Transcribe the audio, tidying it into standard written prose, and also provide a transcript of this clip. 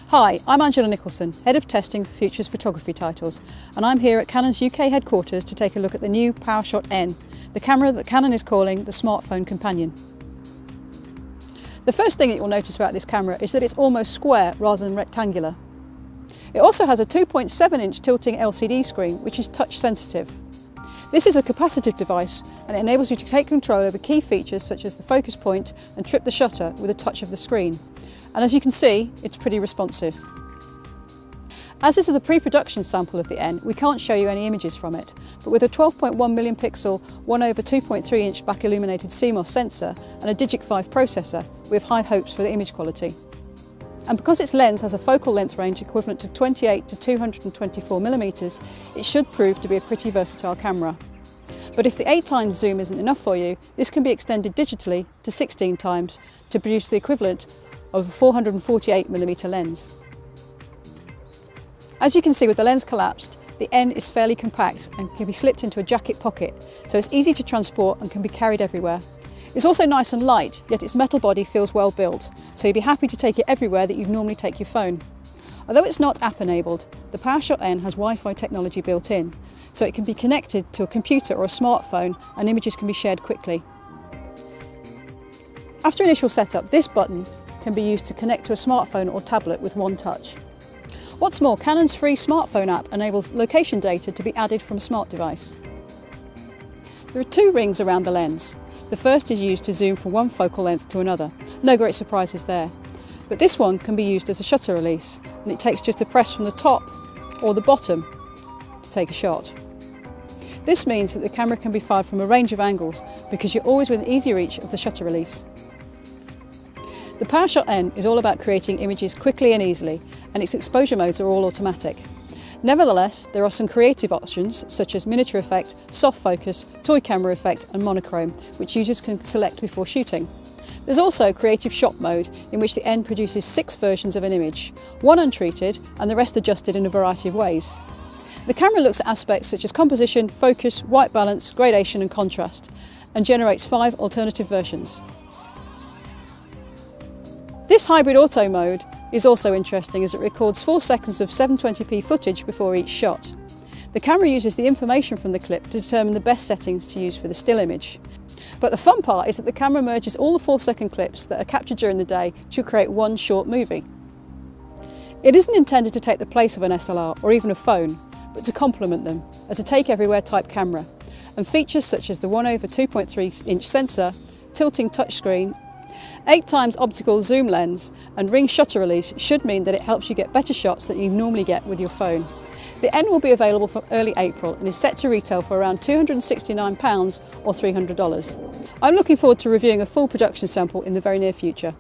Hi, I'm Angela Nicholson, Head of Testing for Futures Photography Titles, and I'm here at Canon's UK headquarters to take a look at the new PowerShot N, the camera that Canon is calling the smartphone companion. The first thing that you'll notice about this camera is that it's almost square rather than rectangular. It also has a 2.7-inch tilting LCD screen, which is touch sensitive. This is a capacitive device and it enables you to take control over key features such as the focus point and trip the shutter with a touch of the screen. And as you can see, it's pretty responsive. As this is a pre-production sample of the N, we can't show you any images from it, but with a 12.1 million pixel 1/2.3-inch back illuminated CMOS sensor and a Digic 5 processor, we have high hopes for the image quality. And because its lens has a focal length range equivalent to 28 to 224 millimeters, it should prove to be a pretty versatile camera. But if the 8x zoom isn't enough for you, this can be extended digitally to 16 times to produce the equivalent of a 448mm lens. As you can see with the lens collapsed, the N is fairly compact and can be slipped into a jacket pocket, so it's easy to transport and can be carried everywhere. It's also nice and light, yet its metal body feels well built, so you'd be happy to take it everywhere that you'd normally take your phone. Although it's not app enabled, the PowerShot N has Wi-Fi technology built in, so it can be connected to a computer or a smartphone and images can be shared quickly. After initial setup, this button can be used to connect to a smartphone or tablet with one touch. What's more, Canon's free smartphone app enables location data to be added from a smart device. There are two rings around the lens. The first is used to zoom from one focal length to another. No great surprises there. But this one can be used as a shutter release, and it takes just a press from the top or the bottom to take a shot. This means that the camera can be fired from a range of angles because you're always within easy reach of the shutter release. The PowerShot N is all about creating images quickly and easily, and its exposure modes are all automatic. Nevertheless, there are some creative options such as miniature effect, soft focus, toy camera effect and monochrome, which users can select before shooting. There's also creative shot mode, in which the N produces 6 versions of an image, one untreated and the rest adjusted in a variety of ways. The camera looks at aspects such as composition, focus, white balance, gradation and contrast, and generates 5 alternative versions. This hybrid auto mode is also interesting as it records 4 seconds of 720p footage before each shot. The camera uses the information from the clip to determine the best settings to use for the still image. But the fun part is that the camera merges all the 4-second clips that are captured during the day to create one short movie. It isn't intended to take the place of an SLR or even a phone, but to complement them as a take-everywhere type camera, and features such as the 1/2.3-inch sensor, tilting touchscreen, 8x optical zoom lens and ring shutter release should mean that it helps you get better shots than you normally get with your phone. The N will be available from early April and is set to retail for around £269 or $300. I'm looking forward to reviewing a full production sample in the very near future.